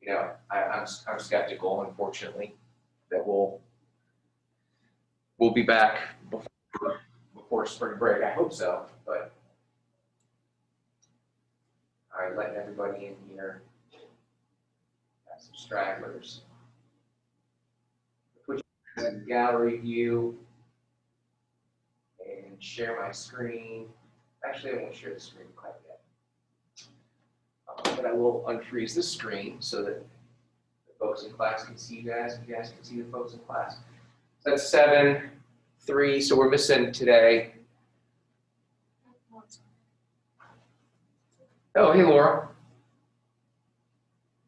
You know, I'm skeptical, unfortunately, that we'll be back before spring break. I hope so, but all right, letting everybody in here. Got some stragglers. Put you in gallery view and share my screen. Actually, I won't share the screen quite yet. But I will unfreeze this screen so that the folks in class can see you guys, and you guys can see the folks in class. So that's 7, 3, so we're missing today. Oh, hey, Laura.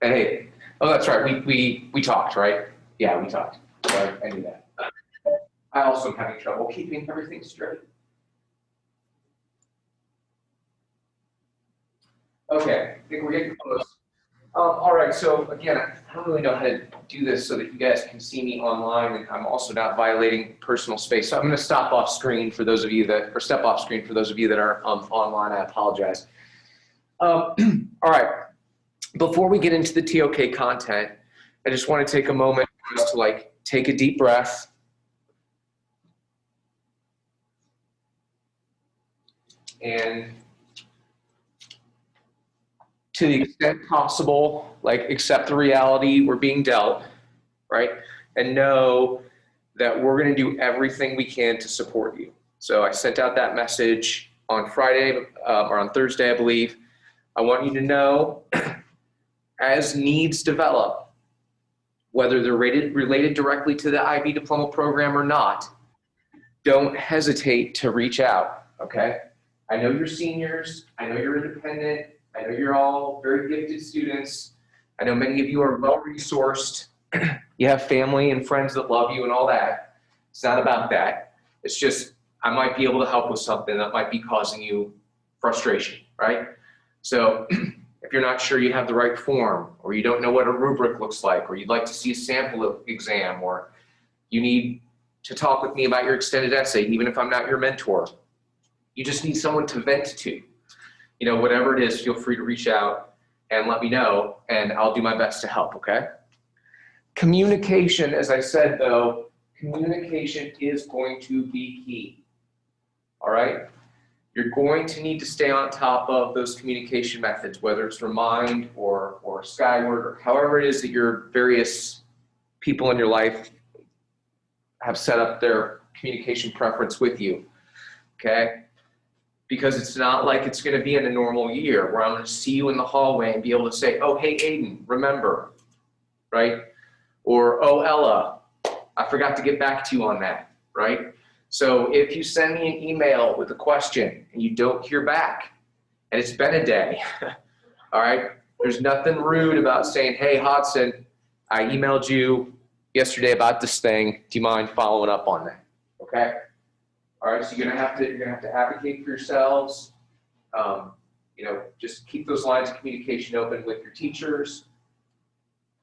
Hey. Oh, that's right. We talked, right? Yeah, we talked. So I knew that. I also am having trouble keeping everything straight. Okay, I think we're getting close. All right, so again, I don't really know how to do this so that you guys can see me online, and I'm also not violating personal space. So I'm going to step off screen for those of you that are online. I apologize. All right, before we get into the TOK content, I just want to take a moment just to like take a deep breath. And to the extent possible, like accept the reality we're being dealt, right? And know that we're going to do everything we can to support you. So I sent out that message on Friday or on Thursday, I believe. I want you to know as needs develop, whether they're related directly to the IB diploma program or not, don't hesitate to reach out, okay? I know you're seniors. I know you're independent. I know you're all very gifted students. I know many of you are well-resourced. You have family and friends that love you and all that. It's not about that. It's just, I might be able to help with something that might be causing you frustration, right? So if you're not sure you have the right form, or you don't know what a rubric looks like, or you'd like to see a sample exam, or you need to talk with me about your extended essay, even if I'm not your mentor, you just need someone to vent to. You know, whatever it is, feel free to reach out and let me know, and I'll do my best to help, okay? Communication, as I said, though, communication is going to be key, all right? You're going to need to stay on top of those communication methods, whether it's Remind or Skyward, or however it is that your various people in your life have set up their communication preference with you, okay? Because it's not like it's going to be in a normal year where I'm going to see you in the hallway and be able to say, oh, hey, Aiden, remember, right? Or, oh, Ella, I forgot to get back to you on that, right? So if you send me an email with a question and you don't hear back, and it's been a day, all right? There's nothing rude about saying, hey, Hodson, I emailed you yesterday about this thing. Do you mind following up on that, okay? All right, so you're gonna have to advocate for yourselves. You know, just keep those lines of communication open with your teachers.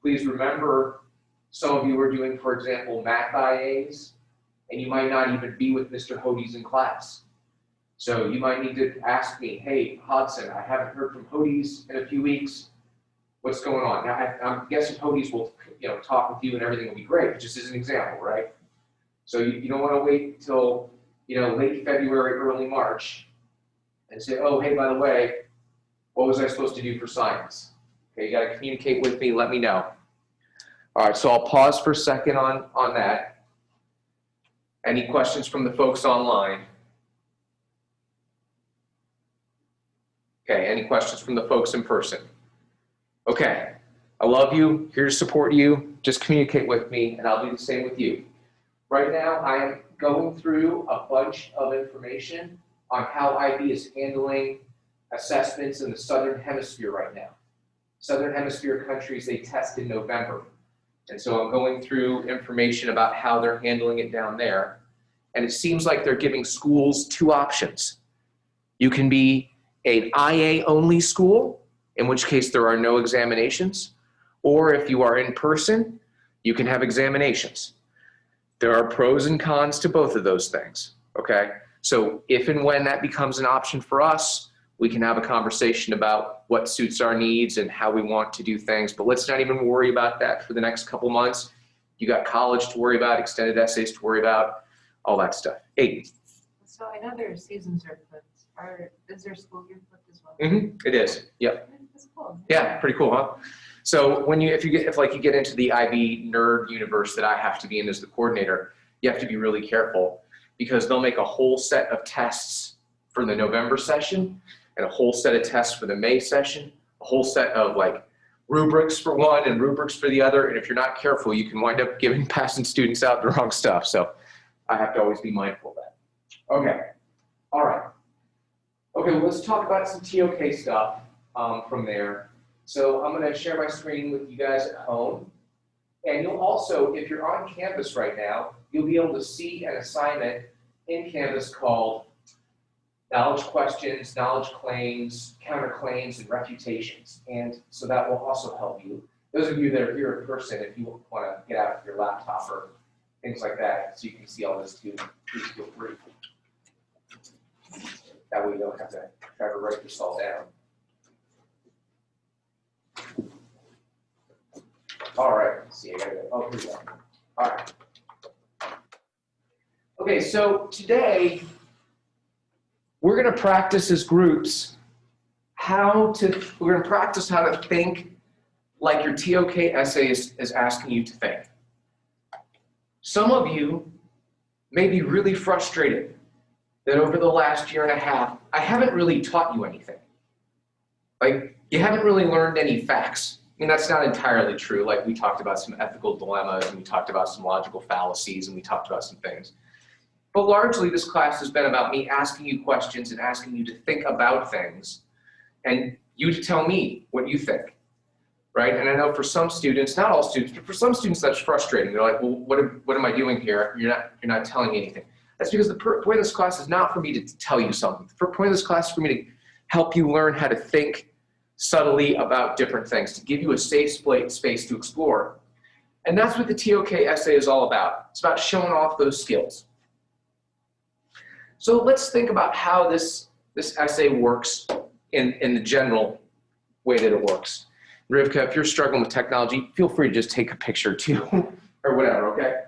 Please remember, some of you are doing, for example, math IAs, and you might not even be with Mr. Hodes in class. So you might need to ask me, hey, Hodson, I haven't heard from Hodes in a few weeks. What's going on? Now, I'm guessing Hodes will, you know, talk with you and everything will be great, just as an example, right? So you don't want to wait until, you know, late February, early March, and say, oh, hey, by the way, what was I supposed to do for science? Okay, you got to communicate with me, let me know. All right, so I'll pause for a second on that. Any questions from the folks online? Okay, any questions from the folks in person? Okay, I love you, here to support you, just communicate with me, and I'll do the same with you. Right now, I am going through a bunch of information on how IB is handling assessments in the Southern Hemisphere right now. Southern Hemisphere countries, they test in November. And so I'm going through information about how they're handling it down there. And it seems like they're giving schools 2 options. You can be an IA-only school, in which case there are no examinations. Or if you are in person, you can have examinations. There are pros and cons to both of those things, okay? So if and when that becomes an option for us, We can have a conversation about what suits our needs and how we want to do things, but let's not even worry about that for the next couple months. You got college to worry about, extended essays to worry about, all that stuff. Aiden. So I know their seasons are flipped. Is their school year flipped as well? It is. Yep. That's cool. Yeah, pretty cool, huh? So when if you get into the IB nerd universe that I have to be in as the coordinator, you have to be really careful because they'll make a whole set of tests for the November session and a whole set of tests for the May session, a whole set of like rubrics for one and rubrics for the other. And if you're not careful, you can wind up passing students out the wrong stuff. So I have to always be mindful of that. Okay. All right. Okay, well, let's talk about some TOK stuff from there. So I'm going to share my screen with you guys at home. And you'll also, if you're on Canvas right now, you'll be able to see an assignment in Canvas called knowledge questions, knowledge claims, counterclaims, and refutations. And so that will also help you. Those of you that are here in person, if you want to get out your laptop or things like that, so you can see all this too, please feel free. That way you don't have to try to write this all down. All right, let's see, I gotta go. Oh, here we go. All right. Okay, so today we're gonna practice as groups we're gonna practice how to think like your TOK essay is asking you to think. Some of you may be really frustrated that over the last year and a half, I haven't really taught you anything. Like, you haven't really learned any facts. I mean, that's not entirely true. Like, we talked about some ethical dilemmas, and we talked about some logical fallacies, and we talked about some things. But largely, this class has been about me asking you questions and asking you to think about things, and you to tell me what you think, right? And I know for some students, not all students, but for some students, that's frustrating. They're like, well, what am I doing here? You're not telling me anything. That's because the point of this class is not for me to tell you something. The point of this class is for me to help you learn how to think subtly about different things, to give you a safe space to explore. And that's what the TOK essay is all about. It's about showing off those skills. So let's think about how this essay works in the general way that it works. Rivka, if you're struggling with technology, feel free to just take a picture too, or whatever, okay?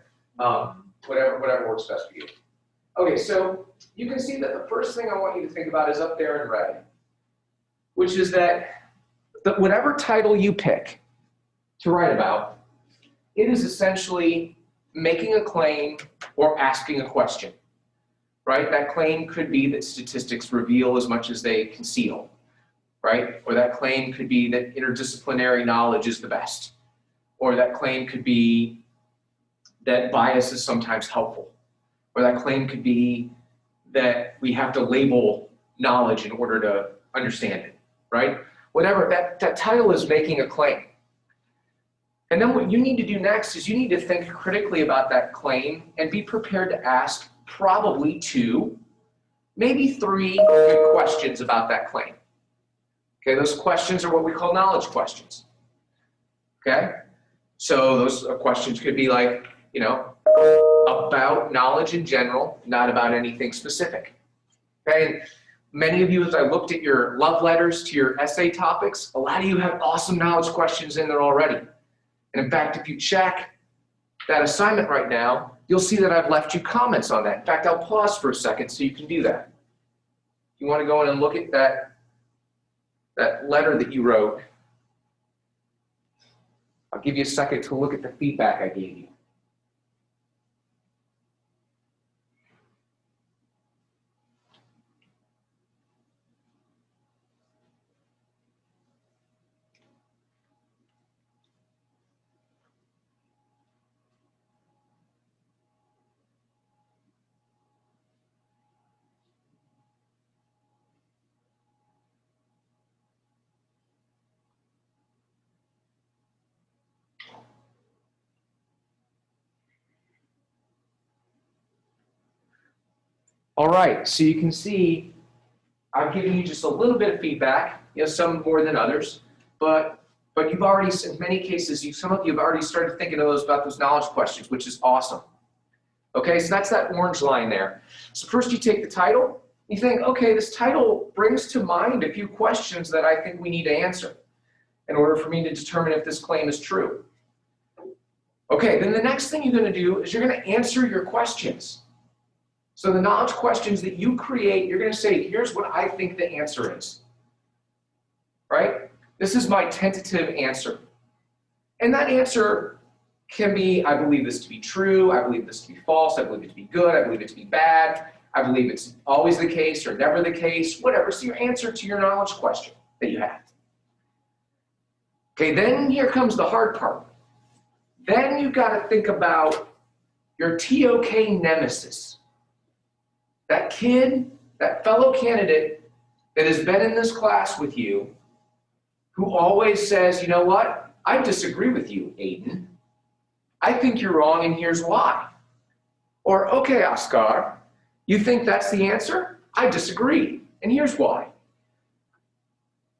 Whatever works best for you. Okay, so you can see that the first thing I want you to think about is up there in red, which is that whatever title you pick to write about, it is essentially making a claim or asking a question, right? That claim could be that statistics reveal as much as they conceal, right? Or that claim could be that interdisciplinary knowledge is the best. Or that claim could be that bias is sometimes helpful. Or that claim could be that we have to label knowledge in order to understand it, right? Whatever, that title is making a claim. And then what you need to do next is you need to think critically about that claim and be prepared to ask probably 2, maybe 3 good questions about that claim. Okay, those questions are what we call knowledge questions. Okay, so those questions could be like, you know, about knowledge in general, not about anything specific. Okay, and many of you, as I looked at your love letters to your essay topics, a lot of you have awesome knowledge questions in there already. And in fact, if you check that assignment right now, you'll see that I've left you comments on that. In fact, I'll pause for a second so you can do that. If you want to go in and look at that letter that you wrote, I'll give you a second to look at the feedback I gave you. All right, so you can see I've given you just a little bit of feedback, you know, some more than others, but you've already, in many cases, some of you have already started thinking of about those knowledge questions, which is awesome. Okay, so that's that orange line there. So first you take the title, You think, okay, this title brings to mind a few questions that I think we need to answer in order for me to determine if this claim is true. Okay, then the next thing you're going to do is you're going to answer your questions. So the knowledge questions that you create, you're going to say, here's what I think the answer is. Right? This is my tentative answer. And that answer can be, I believe this to be true, I believe this to be false, I believe it to be good, I believe it to be bad, I believe it's always the case or never the case, whatever. So your answer to your knowledge question that you have. Okay, then here comes the hard part. Then you've got to think about your TOK nemesis. That kid, that fellow candidate that has been in this class with you, who always says, you know what, I disagree with you, Aiden. I think you're wrong and here's why. Or, okay, Oscar, you think that's the answer? I disagree and here's why.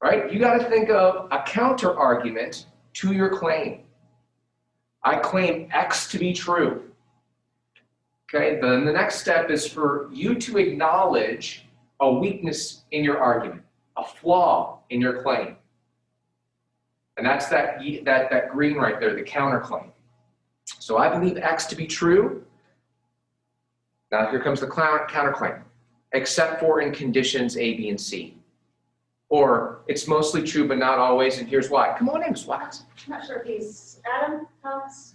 Right? You got to think of a counter argument to your claim. I claim X to be true. Okay, then the next step is for you to acknowledge a weakness in your argument, a flaw in your claim. And that's that green right there, the counterclaim. So I believe X to be true. Now here comes the counterclaim, except for in conditions A, B, and C. Or it's mostly true, but not always, and here's why. Come on in, Swags. I'm not sure if he's Adam Thomas.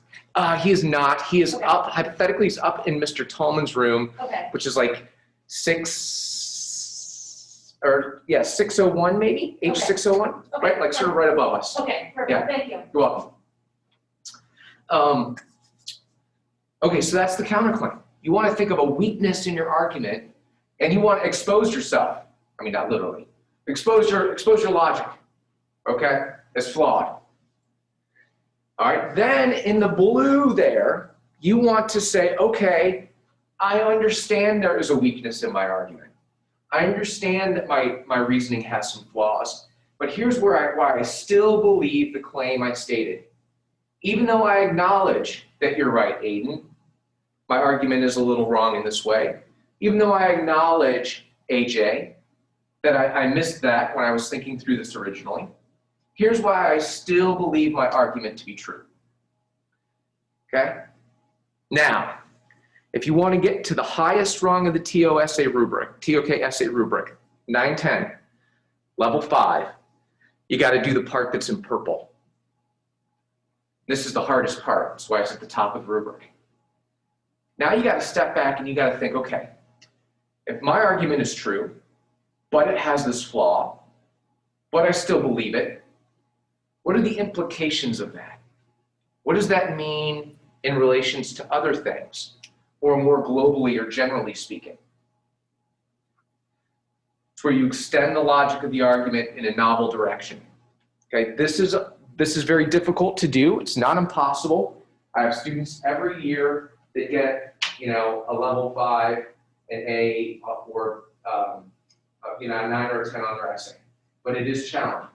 He is not. He is Okay. up, hypothetically, he's up in Mr. Tallman's room, Okay. which is like 601 maybe? H601, Okay. right? Like sort of right above us. Okay, perfect. Yeah. Thank you. You're welcome. Okay, so that's the counterclaim. You want to think of a weakness in your argument, and you want to expose yourself. I mean, not literally. Expose your logic, okay? It's flawed. All right, then in the blue there, you want to say, okay, I understand there is a weakness in my argument. I understand that my reasoning has some flaws, but here's why I still believe the claim I stated. Even though I acknowledge that you're right, Aiden, my argument is a little wrong in this way. Even though I acknowledge, AJ, that I missed that when I was thinking through this originally, here's why I still believe my argument to be true. Okay? Now, if you want to get to the highest rung of the TOK essay rubric, 910, level 5, you got to do the part that's in purple. This is the hardest part. That's why it's at the top of the rubric. Now you got to step back and you got to think, okay, if my argument is true, but it has this flaw, but I still believe it, what are the implications of that? What does that mean in relations to other things, or more globally or generally speaking? It's where you extend the logic of the argument in a novel direction. Okay, this is very difficult to do. It's not impossible. I have students every year that get, a level 5, an A, or a 9 or a 10 on their essay. But it is challenging.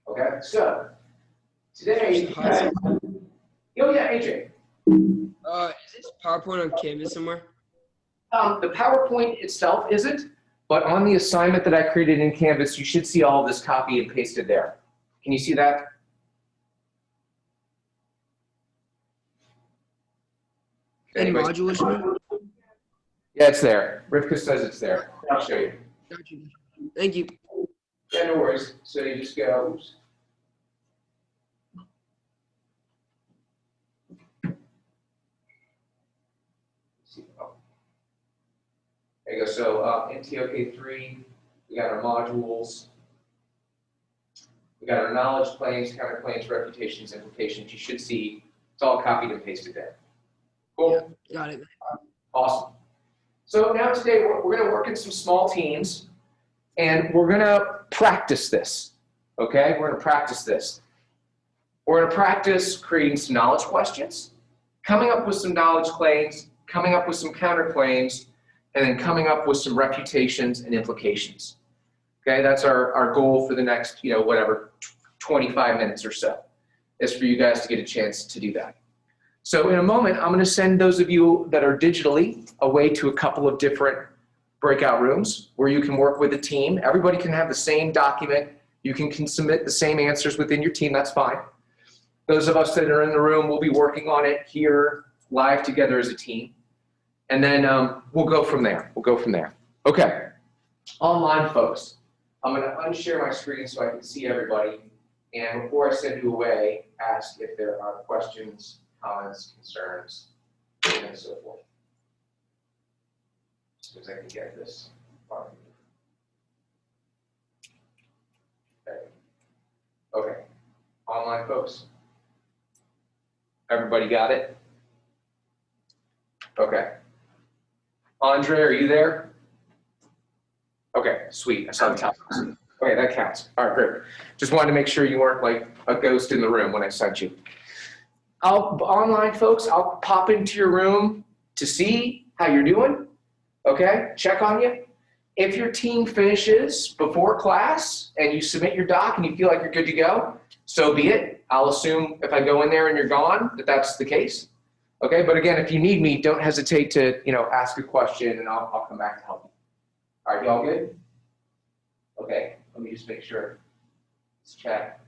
Okay, so today, oh yeah, AJ. Is this PowerPoint on Canvas somewhere? The PowerPoint itself isn't, but on the assignment that I created in Canvas, you should see all of this copy and pasted there. Can you see that? Any Anyways. module issue? Yeah, it's there. Rivka says it's there. I'll show you. Got you. Thank you. Yeah, no worries. So you just go, oops. There you go. So in TOK3, we got our modules. We got our knowledge claims, counterclaims, reputations, implications. You should see it's all copied and pasted there. Cool. Yeah, got it. Awesome. So now today we're going to work in some small teams, and we're going to practice this. Okay, we're going to practice this. We're going to practice creating some knowledge questions, coming up with some knowledge claims, coming up with some counterclaims, and then coming up with some reputations and implications. Okay, that's our goal for the next, 25 minutes or so, is for you guys to get a chance to do that. So in a moment, I'm going to send those of you that are digitally away to a couple of different breakout rooms where you can work with a team. Everybody can have the same document. You can submit the same answers within your team. That's fine. Those of us that are in the room will be working on it here live together as a team. And then we'll go from there. Okay. Online folks, I'm going to unshare my screen so I can see everybody. And before I send you away, ask if there are questions, comments, concerns, and so forth. As soon as I can get this. Okay. Online folks. Everybody got it? Okay. Andre, are you there? Okay, sweet. I saw the top. Okay, that counts. All right, great. Just wanted to make sure you weren't like a ghost in the room when I sent you. Online folks, I'll pop into your room to see how you're doing. Okay, check on you. If your team finishes before class and you submit your doc and you feel like you're good to go, so be it. I'll assume if I go in there and you're gone that that's the case. Okay, but again, if you need me, don't hesitate to ask a question and I'll come back to help you. All right, y'all good? Okay, let me just make sure. Let's check.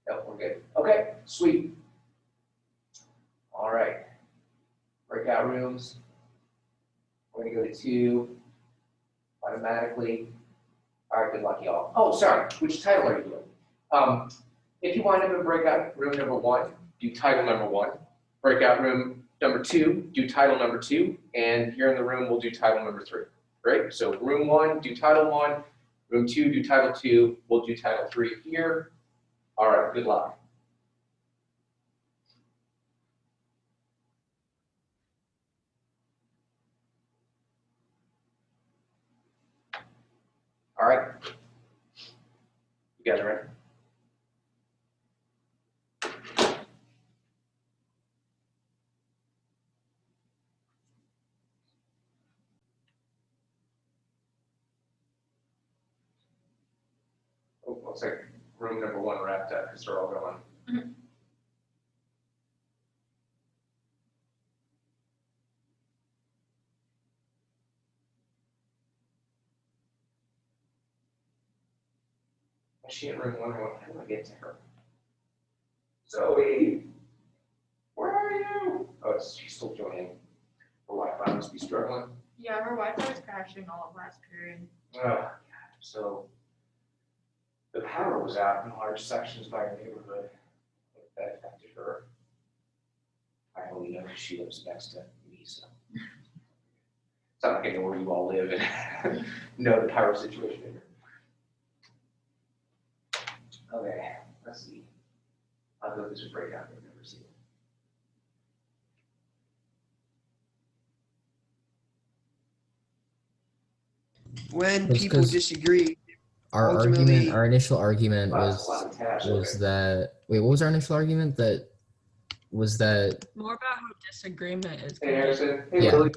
Yep, we're good. Okay, sweet. All right. Breakout rooms. We're gonna go to 2 automatically. All right, good luck, y'all. Oh, sorry, which title are you doing? If you wind up in breakout room number 1, do title number 1. Breakout room number 2, do title number 2. And here in the room, we'll do title number 3. Great, so room 1, do title 1. Room 2, do title 2. We'll do title 3 here. All right, good luck. All right. You guys ready? Oh, looks like room number 1 wrapped up because they're all going. Mhm. Is she in room 1 or what? How do I get to her? Zoe, where are you? Oh, she's still joining. Her Wi-Fi must be struggling. Yeah, her Wi-Fi was crashing all of last period. Oh, God. So the power was out in large sections by her neighborhood. That affected her. I only know because she lives next to me, so. It's not like I know where you all live and know the power situation in here. Okay, let's see. I'll go through this breakout I've never seen. When That's people 'cause disagree, Our ultimately- initial argument Wow, that's a lot of tabs, was okay. that, wait, what was our initial argument? That was that, More about how disagreement is. Hey, gonna Harrison. Hey, Yeah. Lily.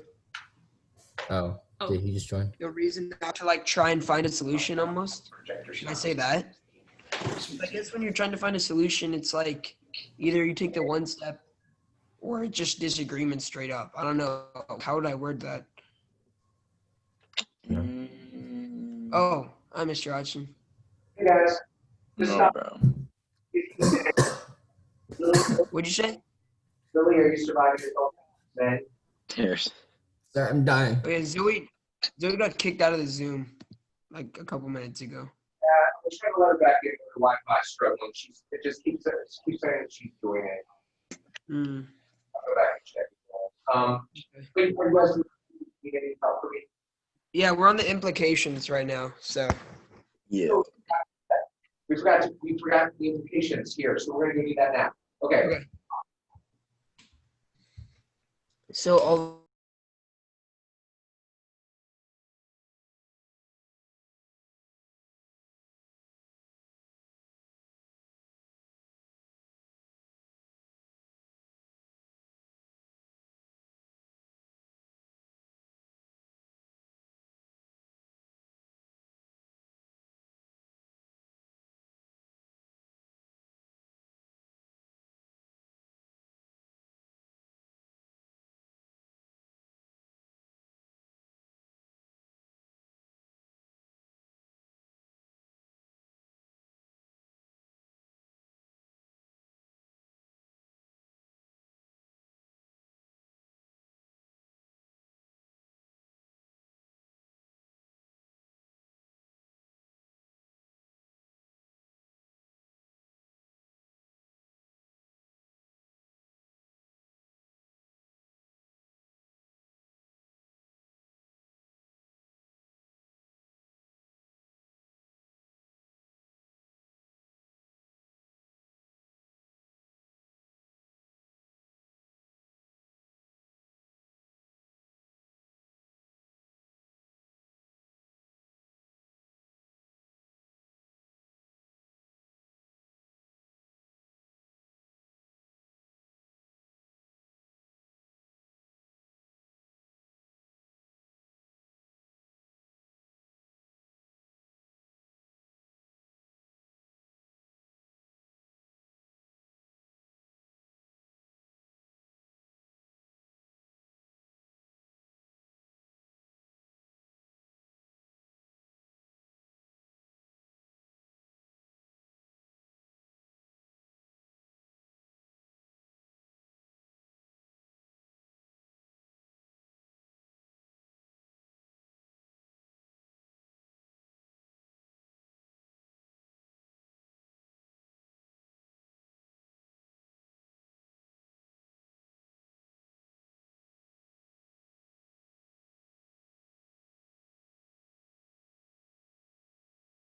oh, Oh. did he just join? the reason not to like try and find a solution almost. Projector Should I say that? I guess when you're trying to find a solution, it's like either you take the one step or it's just disagreement straight up. I don't know. How would I word that? Yeah. Oh, hi, Mr. Hodgson. Hey, guys. Just No, stop. bro. What'd you say? Lily, are you surviving this whole thing? Tears. Sorry, I'm dying. Oh, yeah, Zoe got kicked out of the Zoom like a couple minutes ago. I'm trying to let her back in. Her Wi-Fi struggling. It just keeps saying that she's doing it. Hmm. I'll go back and check. Wait, are you guys need any help for me? Yeah, we're on the implications right now. So Yeah. We forgot the implications here, so we're gonna do that now. Okay. Okay. so all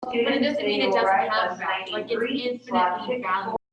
But it doesn't mean it doesn't have value. Like, it's infinitely valuable.